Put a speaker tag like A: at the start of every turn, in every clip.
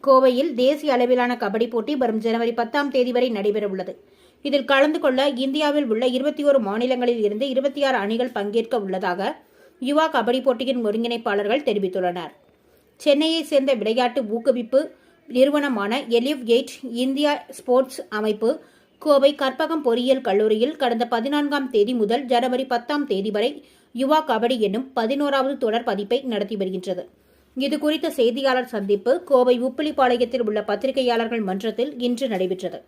A: கோவையில் தேசிய அளவிலான கபடி போட்டி வரும் ஜனவரி 10ஆம் தேதி வரை நடைபெறவுள்ளது. இதில் கலந்து கொள்ள இந்தியாவில் உள்ள 21 மாநிலங்களில் இருந்து 26 அணிகள் பங்கேற்க உள்ளதாக யுவா கபடி போட்டியின் ஒருங்கிணைப்பாளர்கள் தெரிவித்துள்ளனர். சென்னையை சேர்ந்த விளையாட்டு ஊக்குவிப்பு நிறுவனமான எலிவ் 8 இந்தியா ஸ்போர்ட்ஸ் அமைப்பு கோவை கற்பகம் பொறியியல் கல்லூரியில் கடந்த 14ஆம் தேதி முதல் ஜனவரி 10ஆம் தேதி வரை யுவா கபடி என்னும் 11வது தொடர் பதிப்பை நடத்தி வருகின்றது. இதுகுறித்த செய்தியாளர் சந்திப்பு கோவை உப்பிலிப்பாளையத்தில் உள்ள பத்திரிகையாளர்கள் மன்றத்தில் இன்று நடைபெற்றது.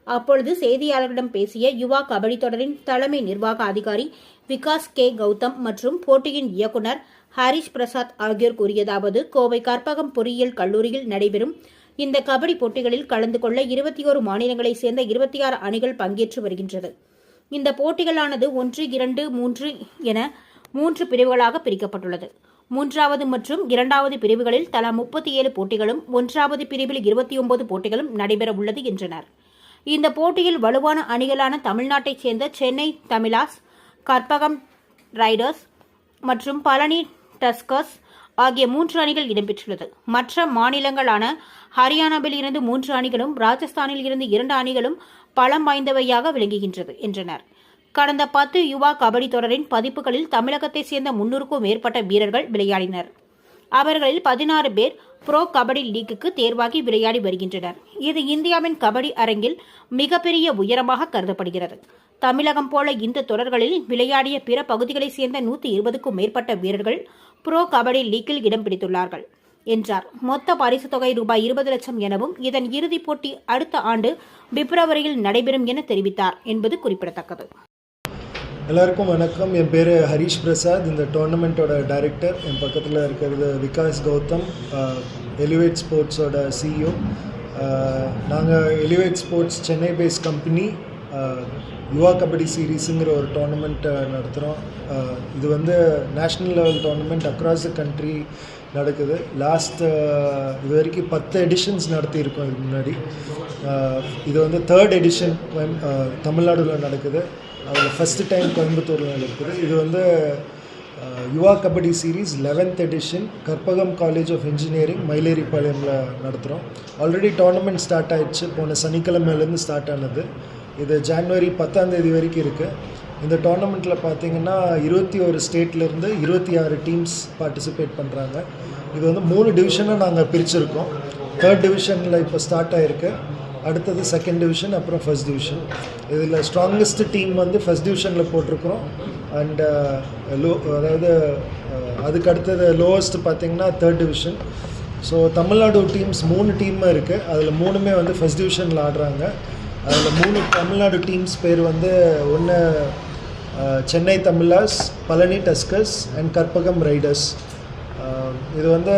A: அப்பொழுது செய்தியாளர்களிடம் பேசிய யுவா கபடி தொடரின் தலைமை நிர்வாக அதிகாரி விகாஸ் கே கௌதம் மற்றும் போட்டியின் இயக்குநர் ஹரிஷ் பிரசாத் ஆகியோர் கூறியதாவது, கோவை கற்பகம் பொறியியல் கல்லூரியில் நடைபெறும் இந்த கபடி போட்டிகளில் கலந்து கொள்ள 21 மாநிலங்களைச் சேர்ந்த 26 அணிகள் பங்கேற்று வருகின்றது. இந்த போட்டிகளானது 1, 2, 3 என 3 பிரிவுகளாக பிரிக்கப்பட்டுள்ளது. 3வது மற்றும் 2வது பிரிவுகளில் தலா 37 போட்டிகளும் 1வது பிரிவில் 29 போட்டிகளும் நடைபெற உள்ளது என்றனர். இந்த போட்டியில் வலுவான அணிகளான தமிழ்நாட்டைச் சேர்ந்த சென்னை தமிழாஸ், கற்பகம் ரைடர்ஸ் மற்றும் பழனி டஸ்கர்ஸ் ஆகிய 3 அணிகள் இடம்பெற்றுள்ளது. மற்ற மாநிலங்களான ஹரியானாவில் இருந்து 3 அணிகளும் ராஜஸ்தானில் இருந்து 2 அணிகளும் பலம் வாய்ந்தவையாக விளங்குகின்றது என்றனர். கடந்த 10 யுவா கபடி தொடரின் பதிப்புகளில் தமிழகத்தைச் சேர்ந்த 300க்கும் மேற்பட்ட வீரர்கள் விளையாடினர். அவர்களில் 16 பேர் புரோ கபடி லீக்குக்கு தேர்வாகி விளையாடி வருகின்றனர். இது இந்தியாவின் கபடி அரங்கில் மிகப்பெரிய உயரமாக கருதப்படுகிறது. தமிழகம் போல இந்த தொடர்களில் விளையாடிய பிற பகுதிகளைச் சேர்ந்த 120க்கும் மேற்பட்ட வீரர்கள் புரோ கபடி லீக்கில் இடம் பிடித்துள்ளார்கள் என்றார். மொத்த பரிசு தொகை ரூபாய் 20 லட்சம் எனவும் இதன் இறுதிப் போட்டி அடுத்த ஆண்டு பிப்ரவரியில் நடைபெறும் என தெரிவித்தார் என்பது குறிப்பிடத்தக்கது.
B: எல்லாருக்கும் வணக்கம். என் பேர் ஹரிஷ் பிரசாத். இந்த டோர்னமெண்ட்டோட டைரக்டர். என் பக்கத்தில் இருக்கிறது விகாஸ் கௌதம், எலிவேட் ஸ்போர்ட்ஸோட சிஇஓ. நாங்கள் Elevate Sports Chennai base company Yuva kabaddi சீரீஸுங்கிற ஒரு டோர்னமெண்ட் நடத்துகிறோம். இது வந்து national level tournament across the country நடக்குது. இது வரைக்கும் 10 எடிஷன்ஸ் நடத்தியிருக்கோம். இதுக்கு முன்னாடி இது வந்து 3rd எடிஷன் தமிழ்நாடுல நடக்குது. அதில் ஃபஸ்ட்டு டைம் கோயம்புத்தூரில் நடக்குது. இது வந்து Yuva kabaddi series 11th edition Karpagam college of engineering மயிலேரிப்பாளையமில் நடத்துகிறோம். ஆல்ரெடி டோர்னமெண்ட் ஸ்டார்ட் ஆகிடுச்சு. போன சனிக்கிழமையிலேருந்து ஸ்டார்ட் ஆனது. இது ஜனவரி 10ஆம் தேதி வரைக்கும் இருக்குது. இந்த டோர்னமெண்ட்டில் பார்த்திங்கன்னா 21 ஸ்டேட்லேருந்து 26 டீம்ஸ் பார்ட்டிசிபேட் பண்ணுறாங்க. இது வந்து 3 டிவிஷனாக நாங்கள் பிரிச்சுருக்கோம். 3rd டிவிஷனில் இப்போ ஸ்டார்ட் ஆகிருக்கு. அடுத்தது 2nd டிவிஷன், அப்புறம் 1st டிவிஷன். இதில் ஸ்ட்ராங்கஸ்ட் டீம் வந்து 1st டிவிஷனில் போட்டிருக்கிறோம். அண்டு அதுக்கு அடுத்தது லோவஸ்ட் பார்த்திங்கன்னா 3rd division. So Tamil Nadu teams 3 டீமாக இருக்குது. அதில் 3மே வந்து 1st டிவிஷனில் ஆடுறாங்க. அதில் 3 தமிழ்நாடு டீம்ஸ் பேர் வந்து ஒன்று Chennai Tamilas, Palani Tuskers and Karpagam Riders. இது வந்து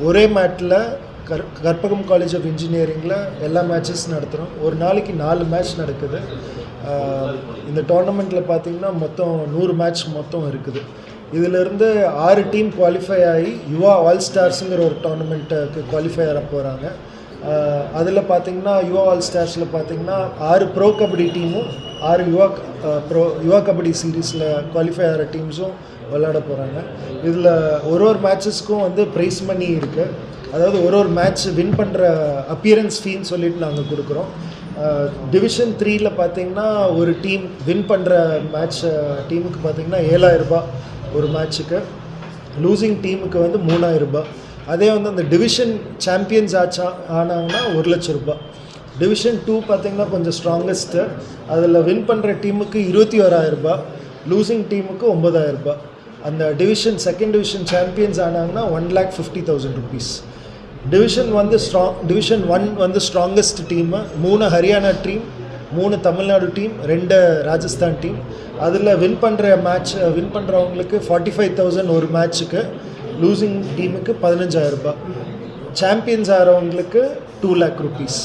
B: ஒரே மேட்டில் கற்பகம் காலேஜ் ஆஃப் இன்ஜினியரிங்கில் எல்லா மேட்சஸ் நடத்துகிறோம். ஒரு நாளைக்கு 4 மேட்ச் நடக்குது. இந்த டோர்னமெண்ட்டில் பார்த்திங்கன்னா மொத்தம் 100 மேட்ச் மொத்தம் இருக்குது. இதிலிருந்து 6 டீம் குவாலிஃபை ஆகி யுவா ஆல் ஸ்டார்ஸுங்கிற ஒரு டோர்னமெண்ட்டுக்கு குவாலிஃபை ஆக போகிறாங்க. அதில் பார்த்திங்கன்னா யுவா ஆல் ஸ்டார்ஸில் பார்த்திங்கன்னா 6 ப்ரோ கபடி டீமும் 6 யுவா கபடி சீரீஸில் குவாலிஃபை ஆகிற டீம்ஸும் விளையாட போகிறாங்க. இதில் ஒரு மேட்சஸ்க்கும் வந்து ப்ரைஸ் மணி இருக்குது. அதாவது ஒரு மேட்ச் வின் பண்ணுற அப்பியரன்ஸ் ஃபீன்னு சொல்லிட்டு நாங்கள் கொடுக்குறோம். டிவிஷன் 3ல் பார்த்திங்கன்னா ஒரு டீம் வின் பண்ணுற டீமுக்கு பார்த்திங்கன்னா 7,000 ரூபாய் ஒரு மேட்ச்சுக்கு. லூசிங் டீமுக்கு வந்து 3,000 ரூபாய். அதே வந்து அந்த டிவிஷன் சாம்பியன்ஸ் ஆனாங்கன்னா 1 லட்சம் ரூபாய். டிவிஷன் 2 பார்த்திங்கன்னா கொஞ்சம் ஸ்ட்ராங்கஸ்ட்டு. அதில் வின் பண்ணுற டீமுக்கு 21,000 ரூபாய், லூசிங் டீமுக்கு 9,000 ரூபாய். அந்த செகண்ட் டிவிஷன் சாம்பியன்ஸ் ஆனாங்கன்னா 1,50,000 rupees. டிவிஷன் 1 வந்து strongest team. 3 Haryana team, 3 Tamil டீம், 2 ராஜஸ்தான் டீம். அதில் வின் பண்ணுறவங்களுக்கு 45,000 ஒரு மேட்ச்சுக்கு, லூசிங் டீமுக்கு 15,000 ரூபாய், சாம்பியன்ஸ் ஆகிறவங்களுக்கு 2 lakh rupees.